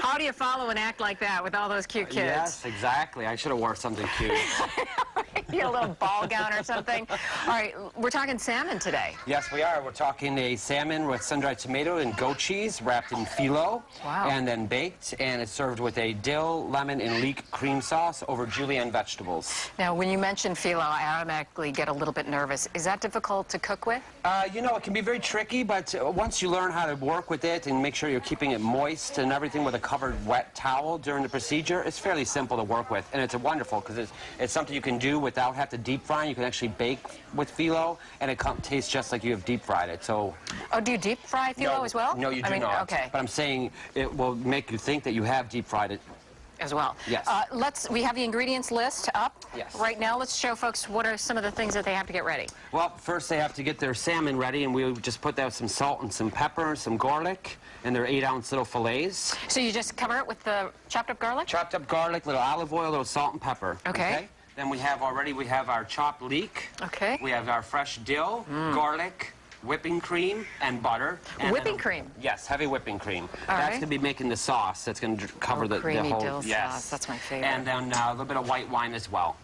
How do you follow and act like that with all those cute kids? Yes, exactly. I should have worn something cute. You a little ball gown or something. All right, we're talking salmon today. Yes, we are. We're talking a salmon with sun-dried tomato and goat cheese wrapped in phyllo. Wow. And then baked, and it's served with a dill, lemon, and leek cream sauce over julienne vegetables. Now, when you mention phyllo, I automatically get a little bit nervous. Is that difficult to cook with? You know, it can be very tricky, but once you learn how to work with it and make sure you're keeping it moist and everything with a covered wet towel during the procedure, it's fairly simple to work with. And it's wonderful because it's something you can do without having to deep fry. You can actually bake with phyllo, and it tastes just like you have deep fried it. So. Oh, do you deep fry phyllo as well? No, you do not. Okay. But I'm saying it will make you think that you have deep fried it. As well. Yes. We have the ingredients list up. Yes. Right now, let's show folks what are some of the things that they have to get ready. Well, first they have to get their salmon ready, and we just put that with some salt and some pepper, some garlic, and their 8-ounce little fillets. So you just cover it with the chopped up garlic? Chopped up garlic, little olive oil, little salt and pepper. Okay. Then we have our chopped leek. Okay. We have our fresh dill, garlic, whipping cream, and butter. And whipping cream? Yes, heavy whipping cream. All That's right. going to be making the sauce. That's going to cover the creamy whole... dill yes. sauce. That's my favorite. And then a little bit of white wine as well.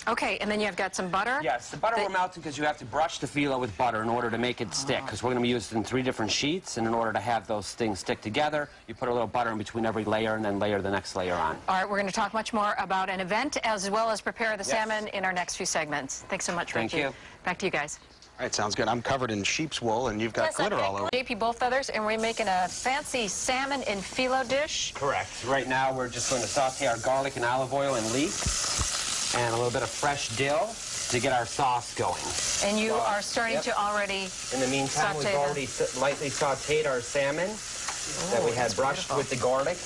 Okay, and then you've got some butter? Yes, the butter we're melting because you have to brush the phyllo with butter in order to make it stick, because we're going to be used in 3 different sheets, and in order to have those things stick together, you put a little butter in between every layer and then layer the next layer on. All right, we're going to talk much more about an event as well as prepare the salmon in our next few segments. Thanks so much, Ritchie. Thank you. Back to you guys. All right, sounds good. I'm covered in sheep's wool, and you've got glitter all over. JP Bullfeathers, and we're making a fancy salmon in phyllo dish. Correct. Right now, we're just going to saute our garlic and olive oil and leek, and a little bit of fresh dill to get our sauce going. And you are starting to already In the meantime, we've already lightly sauteed our salmon that we had brushed with the garlic,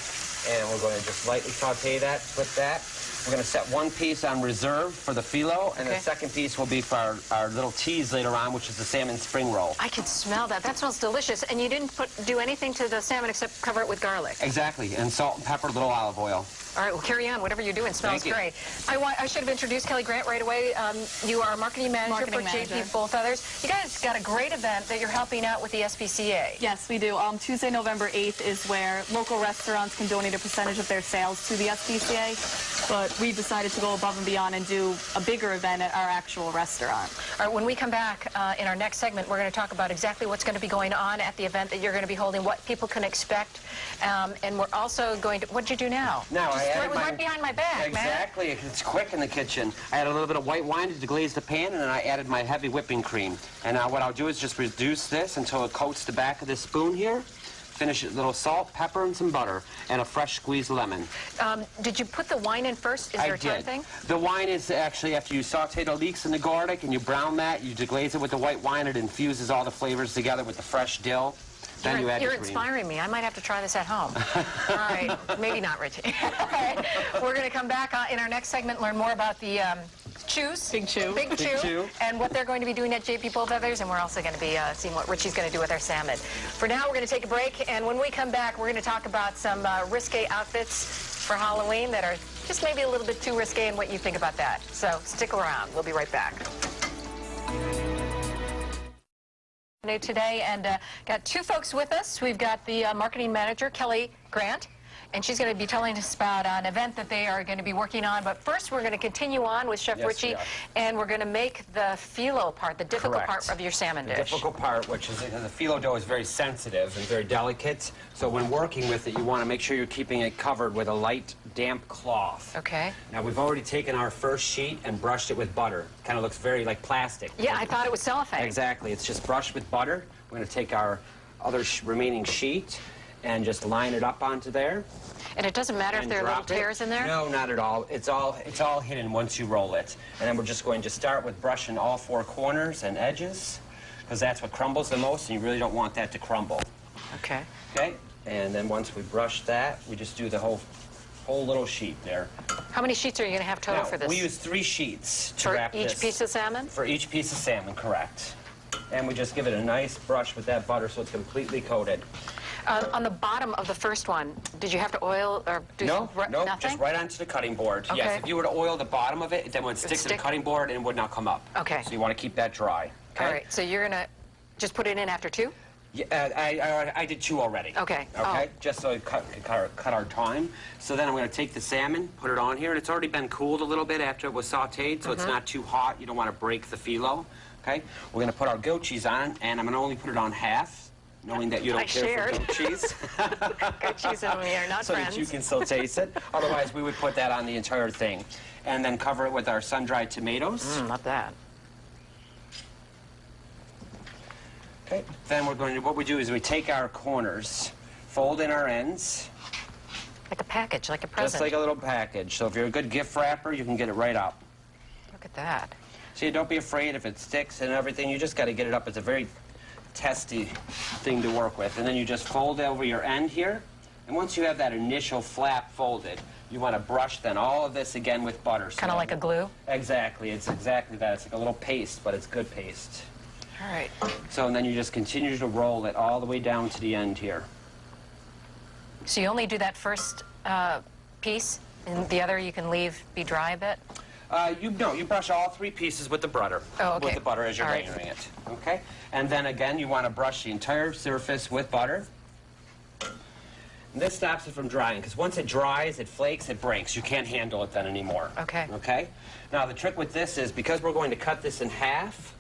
and we're going to just lightly saute that with that. We're going to set 1 piece on reserve for the phyllo, and the second piece will be for our little tease later on, which is the salmon spring roll. I can smell that. That smells delicious. And you didn't do anything to the salmon except cover it with garlic. Exactly, and salt and pepper, a little olive oil. All right, well, carry on. Whatever you're doing smells great. I should have introduced Kelly Grant right away. You are marketing manager for JP Bullfeathers. You guys got a great event that you're helping out with the SPCA. Yes, we do. Tuesday, November 8th is where local restaurants can donate a percentage of their sales to the SPCA, but we decided to go above and beyond and do a bigger event at our actual restaurant. All right, when we come back in our next segment, we're going to talk about exactly what's going to be going on at the event that you're going to be holding, what people can expect, and we're also going to... What'd you do now? Now, It was right behind my back, Exactly. man. It's quick in the kitchen. I added a little bit of white wine to deglaze the pan, and then I added my heavy whipping cream. And now what I'll do is just reduce this until it coats the back of this spoon here. Finish it with a little salt, pepper, and some butter, and a fresh squeezed lemon. Did you put the wine in first? Is there a time thing? The wine is actually after you saute the leeks and the garlic, and you brown that, you deglaze it with the white wine. It infuses all the flavors together with the fresh dill. Then you add You're the cream. inspiring me. I might have to try this at home. All right. Maybe not, Ritchie. All right. We're going to come back in our next segment, learn more about the chews. Big chew. Big chew. And what they're going to be doing at JP Bullfeathers. And we're also going to be seeing what Ritchie's going to do with our salmon. For now, we're going to take a break. And when we come back, we're going to talk about some risque outfits for Halloween that are just maybe a little bit too risque and what you think about that. So stick around. We'll be right back. Today, and got 2 folks with us. We've got the marketing manager, Kelly Grant, and she's going to be telling us about an event that they are going to be working on. But first, we're going to continue on with Chef Ritchie, and we're going to make the phyllo part, the difficult part of your salmon dish. The difficult part, which is the phyllo dough, is very sensitive and very delicate. So when working with it, you want to make sure you're keeping it covered with a light, damp cloth. Okay. Now, we've already taken our first sheet and brushed it with butter. Kind of looks very like plastic. Yeah, I thought it was cellophane. Exactly. It's just brushed with butter. We're going to take our other remaining sheet and just line it up onto there. And it doesn't matter if there are little tears in there? No, not at all. It's all hidden once you roll it. And then we're just going to start with brushing all 4 corners and edges, because that's what crumbles the most, and you really don't want that to crumble. Okay. Okay? And then once we brush that, we just do the whole little sheet there. How many sheets are you going to have total for this? We use 3 sheets to wrap this. For each piece of salmon? For each piece of salmon, correct. And we just give it a nice brush with that butter so it's completely coated. On the bottom of the first one, did you have to oil or do nothing? Just right onto the cutting board. Okay. Yes, if you were to oil the bottom of it, then it would stick to the cutting board and it would not come up. Okay. So you want to keep that dry. Okay? All right, so you're going to just put it in after 2? Yeah, I did 2 already. Okay. Okay, Oh. just so it could cut our time. So then I'm going to take the salmon, put it on here, and it's already been cooled a little bit after it was sautéed, so it's not too hot. You don't want to break the phyllo. Okay, we're going to put our goat cheese on, and I'm going to only put it on half, knowing that you don't care for goat cheese. Goat cheese and me are not so friends. that you can still taste it. Otherwise, we would put that on the entire thing. And then cover it with our sun-dried tomatoes. Not that. Okay. Then we're going to, what we do is we take our corners, fold in our ends, Like a package, like a present. just like a little package. So if you're a good gift wrapper, you can get it right up. Look at that. See, don't be afraid if it sticks and everything. You just got to get it up. It's a very testy thing to work with. And then you just fold over your end here. And once you have that initial flap folded, you want to brush then all of this again with butter. Kind of like a glue? Exactly. It's exactly that. It's like a little paste, but it's good paste. All right. So and then you just continue to roll it all the way down to the end here. So you only do that first piece, and the other you can leave be dry a bit? You brush all 3 pieces with the butter. Oh, okay. With the butter as you're All right. layering it. Okay? And then again, you want to brush the entire surface with butter. And this stops it from drying, because once it dries, it flakes, it breaks. You can't handle it then anymore. Okay. Okay? Now, the trick with this is, because we're going to cut this in half,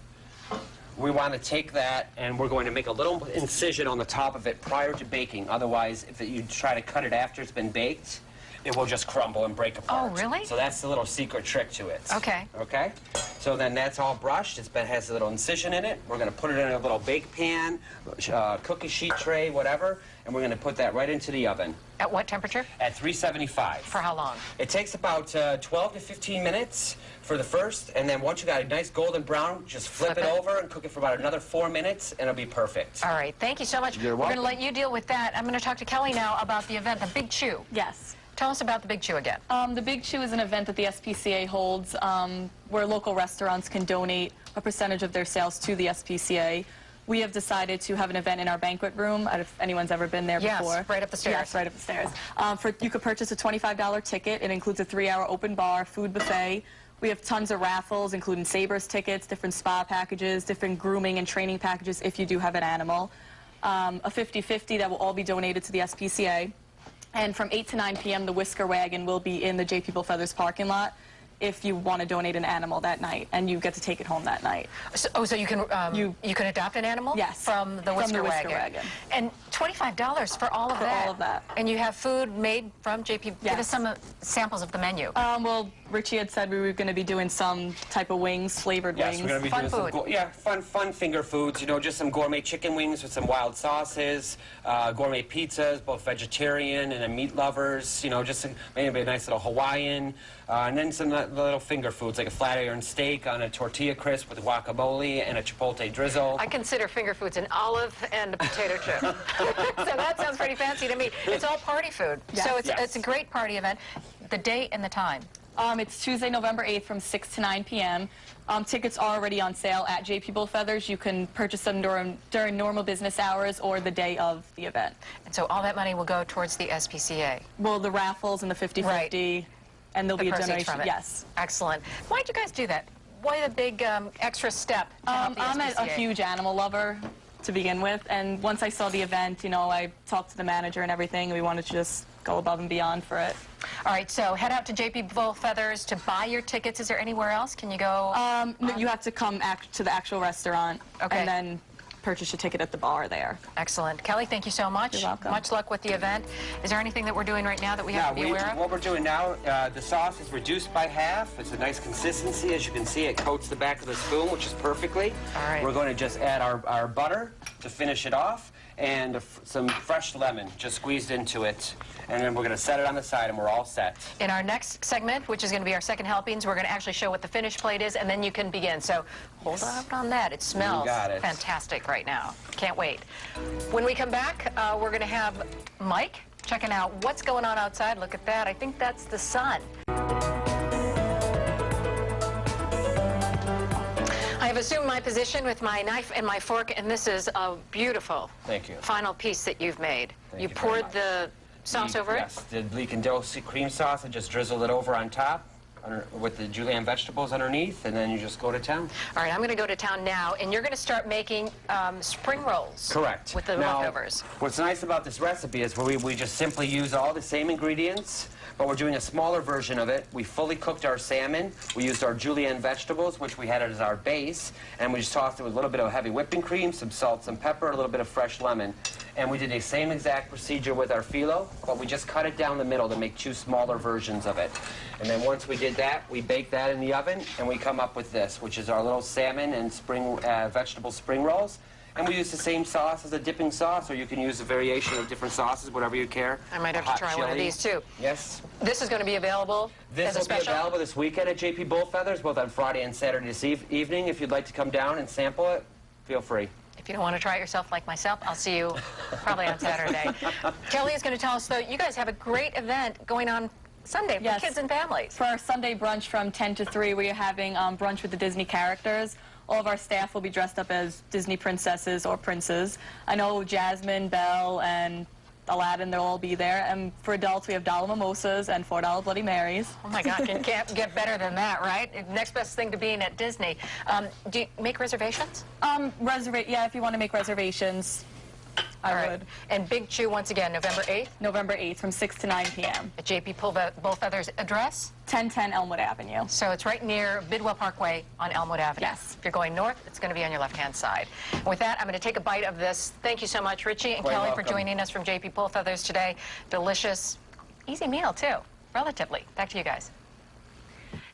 we want to take that and we're going to make a little incision on the top of it prior to baking. Otherwise, if you try to cut it after it's been baked, it will just crumble and break apart. Oh, really? So that's the little secret trick to it. Okay. Okay? So then that's all brushed. It has a little incision in it. We're going to put it in a little bake pan, cookie sheet tray, whatever, and we're going to put that right into the oven. At what temperature? At 375. For how long? It takes about 12 to 15 minutes for the first, and then once you got a nice golden brown, just flip it over and cook it for about another 4 minutes, and it'll be perfect. All right. Thank you so much. You're We're going to welcome. let you deal with that. I'm going to talk to Kelly now about the event, the Big Chew. Yes. Tell us about the Big Chew again. The Big Chew is an event that the SPCA holds where local restaurants can donate a percentage of their sales to the SPCA. We have decided to have an event in our banquet room. I don't know if anyone's ever been there Yes, before. right up the stairs. Yes, right up the stairs. You could purchase a $25 ticket. It includes a 3-hour open bar, food buffet. We have tons of raffles, including Sabres tickets, different spa packages, different grooming and training packages if you do have an animal. A 50-50 that will all be donated to the SPCA. And from 8 to 9 p.m., the Whisker Wagon will be in the J. People Feathers parking lot if you want to donate an animal that night, and you get to take it home that night. So you can you can adopt an animal? Yes. From the Whisker Whisker Wagon. Wagon. And $25 for all of For that. all of that. And you have food made from JP. Give us Yes. some samples of the menu. Well, Ritchie had said we were going to be doing some type of wings, flavored Yes, wings. we're going to be Fun doing food. some fun finger foods. You know, just some gourmet chicken wings with some wild sauces, gourmet pizzas, both vegetarian and meat lovers. You know, just maybe a nice little Hawaiian, and then some little finger foods like a flat iron steak on a tortilla crisp with guacamole and a chipotle drizzle. I consider finger foods an olive and a potato chip. So that sounds pretty fancy to me. It's all party food. Yes. So it's, Yes. it's a great party event. The date and the time. It's Tuesday, November 8th from 6 to 9 p.m. Tickets are already on sale at J. People Feathers. You can purchase them during normal business hours or the day of the event. And so all that money will go towards the SPCA. Well, the raffles and the 50-50, and there'll The be a proceeds donation. from it. Yes. Excellent. Why'd you guys do that? Why the big extra step to help the I'm a SPCA? huge animal lover to begin with, and once I saw the event, you know, I talked to the manager and everything. We wanted to just go above and beyond for it. All right, so head out to J. People Feathers to buy your tickets. Is there anywhere else? Can you go? No, you have to come to the actual restaurant Okay. and then purchase your ticket at the bar there. Excellent. Kelly, thank you so much. You're welcome. Much luck with the event. Is there anything that we're doing right now that we have to be aware of? What we're doing now, the sauce is reduced by half. It's a nice consistency. As you can see, it coats the back of the spoon, which is perfectly. All right. We're going to just add our butter to finish it off, and some fresh lemon just squeezed into it. And then we're going to set it on the side, and we're all set. In our next segment, which is going to be our second helpings, we're going to actually show what the finished plate is, and then you can begin. So hold on that. It smells got it. fantastic right now. Can't wait. When we come back, we're going to have Mike checking out what's going on outside. Look at that. I think that's the sun. I have assumed my position with my knife and my fork, and this is a beautiful Thank you. final piece that you've made. Thank You you very poured much. the sauce over it? Yes, the leek and dill cream sauce. I just drizzled it over on top. with the julienne vegetables underneath, and then you just go to town. All right, I'm going to go to town now, and you're going to start making spring rolls. Correct. With the now, leftovers. What's nice about this recipe is we just simply use all the same ingredients, but we're doing a smaller version of it. We fully cooked our salmon. We used our julienne vegetables, which we had as our base, and we just tossed it with a little bit of heavy whipping cream, some salt, some pepper, a little bit of fresh lemon. And we did the same exact procedure with our phyllo, but we just cut it down the middle to make two smaller versions of it. And then once we did that, we baked that in the oven, and we come up with this, which is our little salmon and vegetable spring rolls. And we use the same sauce as a dipping sauce, or you can use a variation of different sauces, whatever you care. I might have to try one of these, too. Yes. This is going to be available This as a will special? be available this weekend at JP Bullfeathers, both on Friday and Saturday this evening. If you'd like to come down and sample it, feel free. If you don't want to try it yourself like myself, I'll see you probably on Saturday. Kelly is going to tell us, though, you guys have a great event going on Sunday for kids and families. For our Sunday brunch from 10 to 3, we are having brunch with the Disney characters. All of our staff will be dressed up as Disney princesses or princes. I know Jasmine, Belle, and Aladdin, they'll all be there. And for adults, we have $1 mimosas and $4 Bloody Marys. Oh, my God, can't get better than that, right? Next best thing to being at Disney. Do you make reservations? Yeah, if you want to make reservations, I would. And Big Chew, once again, November 8th? November 8th from 6 to 9 p.m. At JP Bullfeathers address? 1010 Elmwood Avenue. So it's right near Bidwell Parkway on Elmwood Avenue. Yes. If you're going north, it's going to be on your left-hand side. And with that, I'm going to take a bite of this. Thank you so much, Ritchie and Quite Kelly, welcome. for joining us from JP Bullfeathers today. Delicious, easy meal, too, relatively. Back to you guys.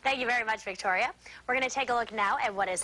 Thank you very much, Victoria. We're going to take a look now at what is